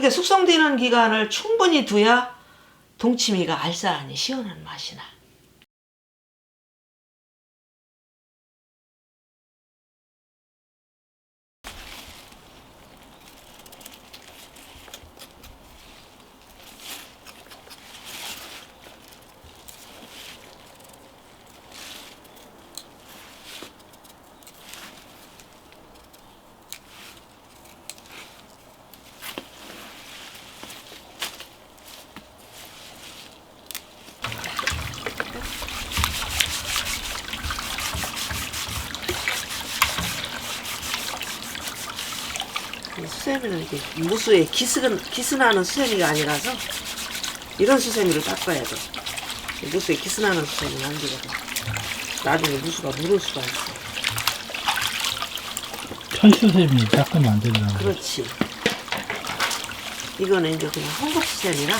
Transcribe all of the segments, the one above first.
그렇게 숙성되는 기간을 충분히 두야 동치미가 알싸하니 시원한 맛이 나. 수세미는 이게 무수에 기스나는 수세미가 아니라서 이런 수세미를 닦아야 돼. 무수에 기스나는 수세미는 안 되거든. 나중에 무수가 물을 수가 있어. 철수세미 닦으면 안 된다. 그렇지. 이거는 이제 그냥 홍국 수세미라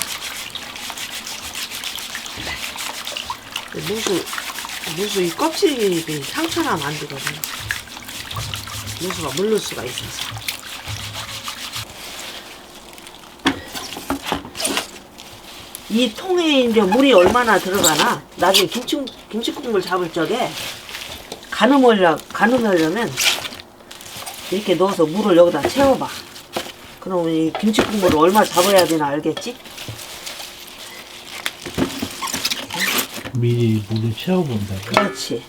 무수 이 껍질이 상처나면 안 되거든. 무수가 물를 수가 있어서. 이 통에 이제 물이 얼마나 들어가나 나중에 김치국물 잡을 적에 가늠하려면 이렇게 넣어서 물을 여기다 채워봐. 그러면 이 김치국물을 얼마 잡아야 되나 알겠지? 미리 물을 채워본다. 그렇지.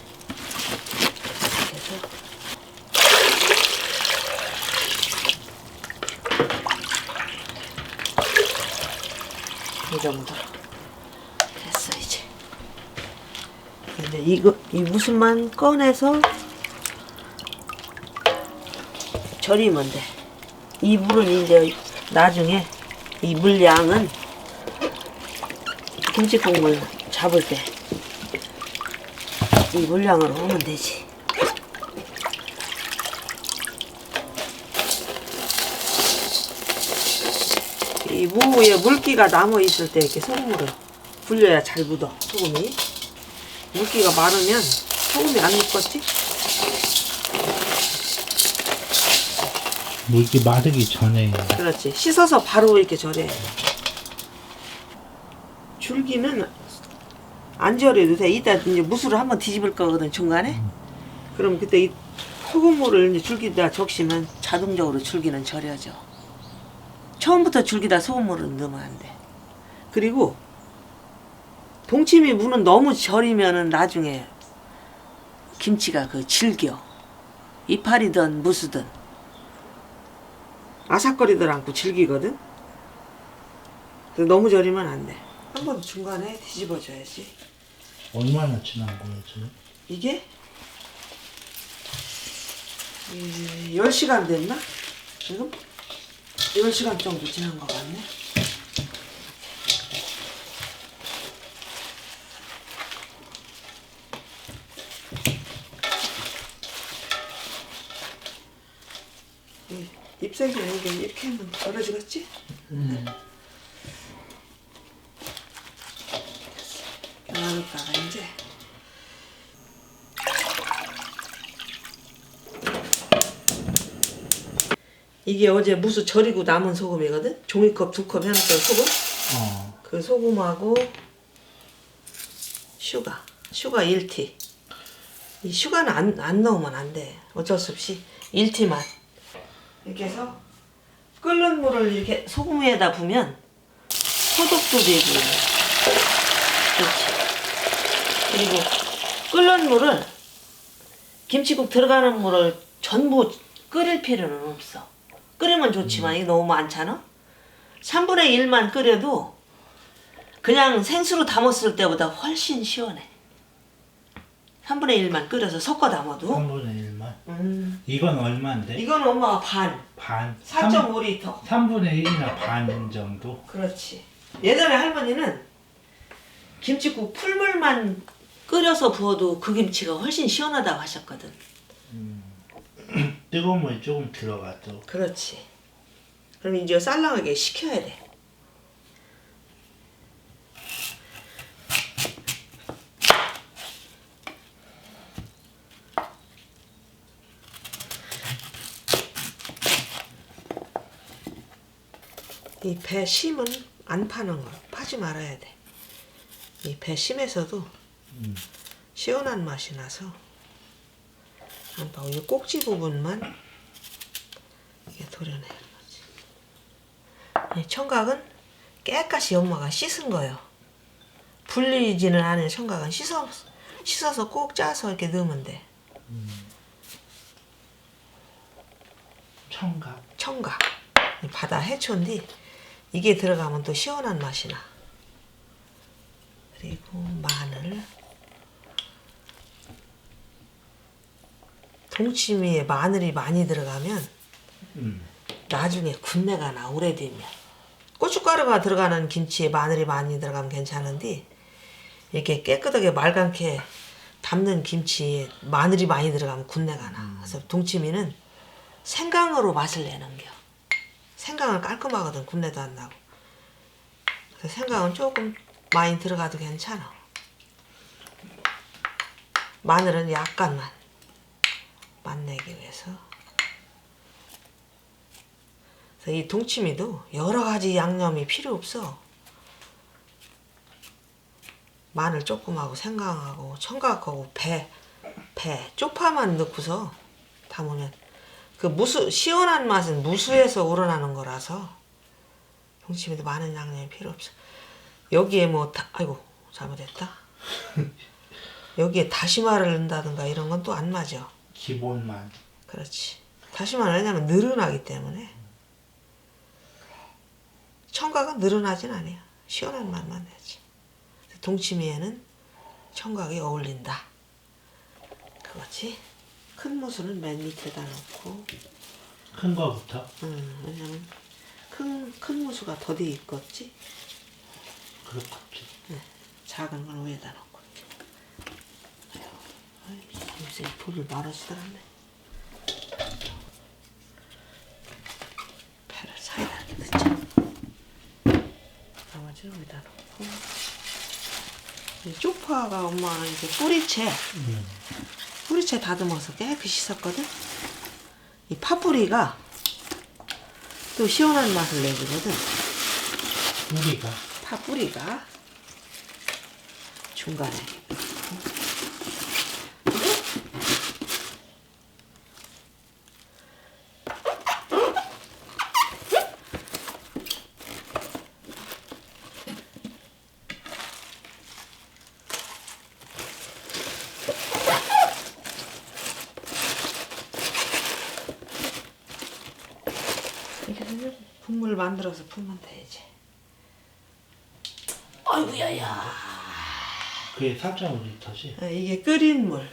이 정도 됐어 이제. 근데 이 무순만 꺼내서 절이면 돼. 이 물은 이제 나중에 이 물량은 김치국물 잡을 때 이 물량으로 오면 되지. 이 무에 물기가 남아 있을 때 이렇게 소금으로 불려야 잘 묻어. 소금이 물기가 많으면 소금이 안 묻겠지? 물기 마르기 전에. 그렇지. 씻어서 바로 이렇게 절여. 줄기는 안 절여도 돼. 이따 이제 무수를 한번 뒤집을 거거든 중간에. 그럼 그때 이 소금물을 이제 줄기다 적시면 자동적으로 줄기는 절여져. 처음부터 줄기다 소금물을 넣으면 안 돼. 그리고 동치미 무는 너무 절이면은 나중에 김치가 질겨. 이파리든 무수든 아삭거리들 않고 질기거든. 그래서 너무 절이면 안 돼. 한 번 중간에 뒤집어줘야지. 얼마나 지난 거예요 지금? 이게 10시간 됐나? 지금? 10시간 정도 지난 것 같네. 잎새기는 이게 이렇게 하면 벌어지겠지? 놔뒀다가 이제 이게 어제 무수 절이고 남은 소금이거든? 종이컵 2컵 해놨던 소금? 그 소금하고 슈가 1티. 이 슈가는 안 넣으면 안 돼. 어쩔 수 없이 1티만 이렇게 해서 끓는 물을 이렇게 소금 위에다 부면 소독도 되고. 그렇지. 그리고 끓는 물을 김치국 들어가는 물을 전부 끓일 필요는 없어. 끓이면 좋지만 이게 너무 많잖아. 3분의 1만 끓여도 그냥 생수로 담았을 때보다 훨씬 시원해. 3분의 1만 끓여서 섞어 담아도. 3분의 1만? 이건 얼마인데? 이건 엄마가 반. 반? 4.5리터. 3분의 1이나 반 정도? 그렇지. 예전에 할머니는 김치국 풀물만 끓여서 부어도 그 김치가 훨씬 시원하다고 하셨거든. 뜨거운 물이 조금 들어가도. 그렇지. 그럼 이제 쌀랑하게 식혀야 돼. 이 배심은 안 파는 거 파지 말아야 돼. 이 배심에서도 시원한 맛이 나서 안 파고 이 꼭지 부분만 이게 도려내는 거지. 이 청각은 깨끗이 엄마가 씻은 거예요. 불리지는 않은 청각은 씻어서 꼭 짜서 이렇게 넣으면 돼. 청각. 이 바다 해초인데 이게 들어가면 또 시원한 맛이 나. 그리고 마늘. 동치미에 마늘이 많이 들어가면 나중에 군내가 나, 오래되면. 고춧가루가 들어가는 김치에 마늘이 많이 들어가면 괜찮은데 이렇게 깨끗하게 맑게 담는 김치에 마늘이 많이 들어가면 군내가 나. 그래서 동치미는 생강으로 맛을 내는 겨. 생강은 깔끔하거든, 군내도 안 나고. 그래서 생강은 조금 많이 들어가도 괜찮아. 마늘은 약간만 맛내기 위해서. 그래서 이 동치미도 여러 가지 양념이 필요 없어. 마늘 조금하고 생강하고 청각하고 배 쪽파만 넣고서 담으면 그 시원한 맛은 무수에서 우러나는 거라서 동치미도 많은 양념이 필요 없어. 여기에 아이고 잘못했다. 여기에 다시마를 넣는다든가 이런 건 또 안 맞아. 기본만. 그렇지. 다시마는 왜냐면 느른하기 때문에. 청각은 느른하진 않아요. 시원한 맛만 내지. 동치미에는 청각이 어울린다. 그거지. 큰 무수는 맨 밑에다 넣고. 큰 거부터? 왜냐면 큰 무수가 더디 있겠지. 그렇겠지. 네, 작은 건 위에다 넣고. 요새 돌을 말아주더라네. 배를 사이다 이렇게 넣자. 나머지는 여기다 넣고. 이 쪽파가 엄마는 이제 뿌리채 다듬어서 깨끗이 씻었거든. 이 파뿌리가 또 시원한 맛을 내주거든. 파뿌리가 중간에. 이렇게 국물 만들어서 풀면 돼 이제. 아이고야야. 그게 4.5리터지? 이게 끓인 물.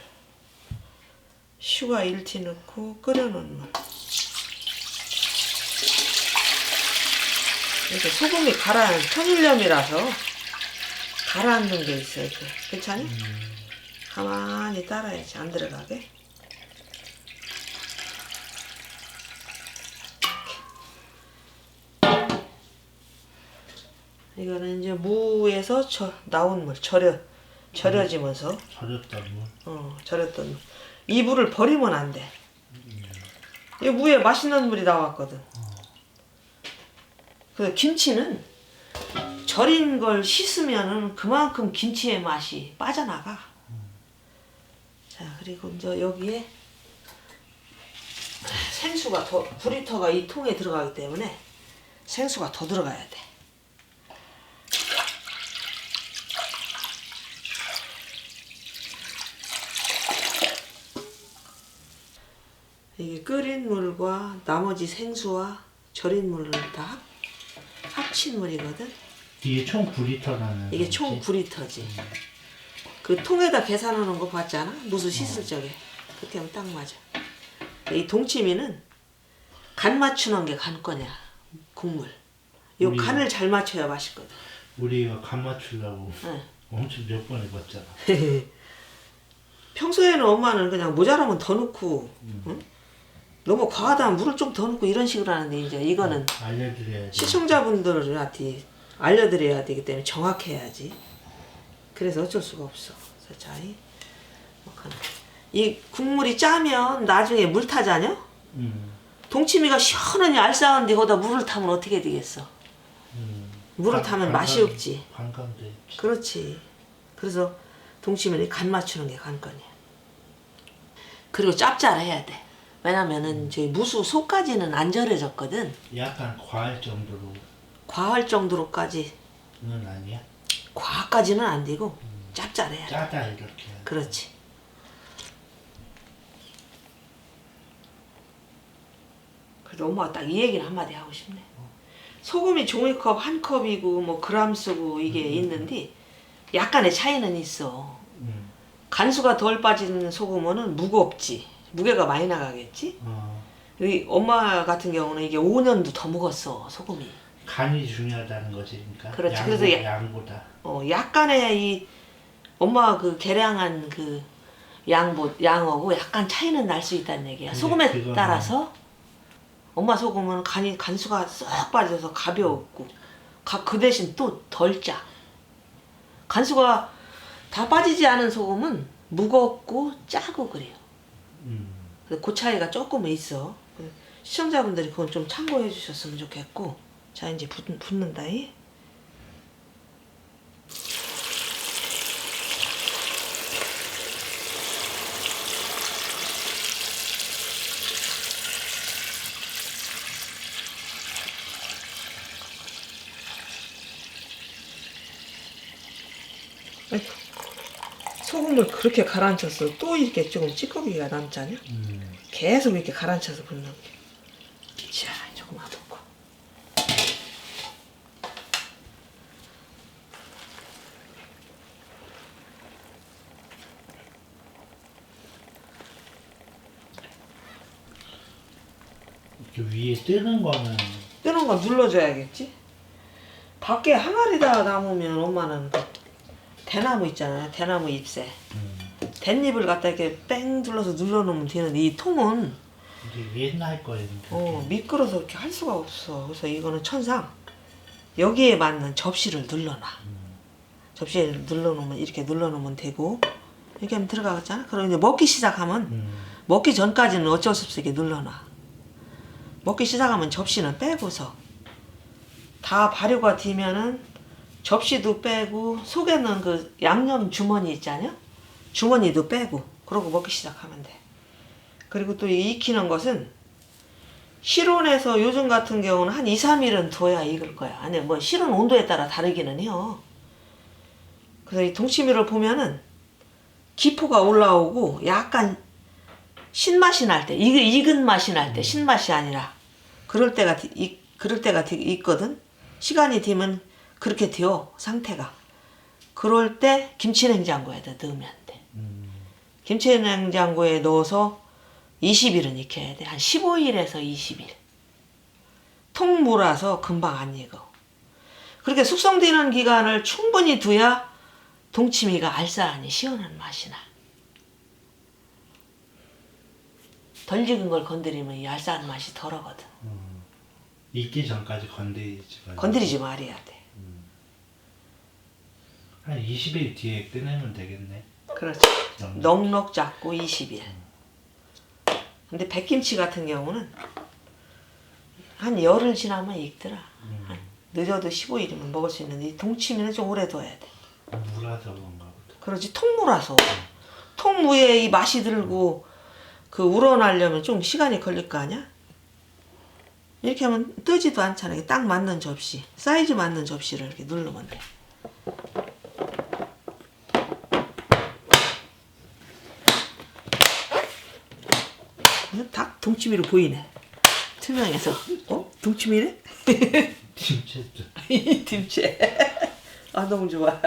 슈가 1티 넣고 끓여놓은 물. 이렇게 소금이 천일염이라서 가라앉는 게 있어. 이렇게 괜찮니? 가만히 따라야지 안 들어가게. 이거는 이제 무에서 나온 물, 절여지면서. 절였던 물? 절였던 물. 이 물을 버리면 안 돼. 이 무에 맛있는 물이 나왔거든. 그 김치는 절인 걸 씻으면은 그만큼 김치의 맛이 빠져나가. 자, 그리고 이제 여기에 생수가 9리터가 이 통에 들어가기 때문에 생수가 더 들어가야 돼. 이게 끓인 물과 나머지 생수와 절인 물을 다 합친 물이거든. 이게 총 9리터라는 이게 총 9리터지. 그 통에다 계산하는 거 봤잖아? 무수 씻을 적에. 그렇게 하면 딱 맞아. 이 동치미는 간 맞추는 게 관건이야. 국물. 요 간을 잘 맞춰야 맛있거든. 우리가 간 맞추려고 네. 엄청 몇 번 해봤잖아. 평소에는 엄마는 그냥 모자라면 더 넣고 응? 너무 과하다면 물을 좀 더 넣고 이런 식으로 하는데 이제 이거는 알려드려야지. 시청자분들한테 알려드려야 되기 때문에 정확해야지. 그래서 어쩔 수가 없어. 자, 이 국물이 짜면 나중에 물 타잖여? 동치미가 시원하니 알싸한데 거기다 물을 타면 어떻게 되겠어? 물을 타면 맛이 없지. 관광돼. 그렇지. 그래서 동치미는 간 맞추는 게 관건이야. 그리고 짭짤해야 돼. 왜냐면은 저희 무수 속까지는 안 절여졌거든. 약간 과할 정도로는 과할 정도로까지 아니야? 과까지는 안 되고 짭짤해야 돼. 짜다 이렇게. 그렇지. 그래도 엄마가 딱 이 얘기는 한마디 하고 싶네. 소금이 종이컵 한 컵이고 뭐 그람 쓰고 이게 있는데 약간의 차이는 있어. 간수가 덜 빠진 소금은 무겁지. 무게가 많이 나가겠지. 여기 엄마 같은 경우는 이게 5년도 더 묵었어 소금이. 간이 중요하다는 거지, 그러니까. 그렇지. 그래서 양보다. 약간의 이 엄마 그 계량한 그 양하고 약간 차이는 날 수 있다는 얘기야. 근데 소금에 그거는- 따라서 엄마 소금은 간수가 쏙 빠져서 가벼웠고 그 대신 또 덜 짜. 간수가 다 빠지지 않은 소금은 무겁고 짜고 그래요. 그래서 그 차이가 조금 있어. 시청자분들이 그건 좀 참고해 주셨으면 좋겠고. 자 이제 붓는다. 소금을 그렇게 가라앉혔어. 또 이렇게 조금 찌꺼기가 남잖아. 계속 이렇게 가라앉혀서 붓는 게. 자, 조금만 붓고. 이렇게 위에 뜨는 거는 뜨는 거 눌러줘야겠지. 밖에 항아리다 남으면 엄마는 그 대나무 있잖아요. 대나무 잎새. 댄잎을 갖다 이렇게 뺑 둘러서 눌러놓으면 되는데 이 통은 이게 옛날 거예요. 미끄러서 이렇게 할 수가 없어. 그래서 이거는 천상 여기에 맞는 접시를 눌러놔. 접시를 눌러놓으면 이렇게 눌러놓으면 되고 이렇게 하면 들어가겠잖아. 그럼 이제 먹기 시작하면 먹기 전까지는 어쩔 수 없이 이렇게 눌러놔. 먹기 시작하면 접시는 빼고서 다 발효가 되면은 접시도 빼고 속에는 그 양념 주머니 있잖아요. 주머니도 빼고 그러고 먹기 시작하면 돼. 그리고 또 익히는 것은 실온에서 요즘 같은 경우는 한 2, 3일은 둬야 익을 거야. 아니 뭐 실온 온도에 따라 다르기는 해요. 그래서 이 동치미를 보면은 기포가 올라오고 약간 신맛이 날 때, 익은 맛이 날 때, 신맛이 아니라 그럴 때가 있거든. 시간이 되면 그렇게 돼요, 상태가. 그럴 때 김치냉장고에다 넣으면 돼. 김치냉장고에 넣어서 20일은 익혀야 돼. 한 15일에서 20일. 통 몰아서 금방 안 익어. 그렇게 숙성되는 기간을 충분히 두야 동치미가 알싸하니 시원한 맛이 나. 덜 익은 걸 건드리면 이 알싸한 맛이 덜하거든. 익기 전까지 건드리지 말고. 건드리지 말아야 돼. 한 20일 뒤에 꺼내면 되겠네. 그렇지. 넉넉 잡고 20일. 근데 백김치 같은 경우는 한 열흘 지나면 익더라. 한 늦어도 15일이면 먹을 수 있는데 이 동치미는 좀 오래 둬야 돼. 물어서 그런가 보다. 그렇지. 통무라서. 통무에 이 맛이 들고 그 우러나려면 좀 시간이 걸릴 거 아니야? 이렇게 하면 뜨지도 않잖아. 이게 딱 맞는 접시. 사이즈 맞는 접시를 이렇게 누르면 돼. 딱 동치미로 보이네. 투명해서. 동치미네? 김치도. 김치. 아 너무 좋아.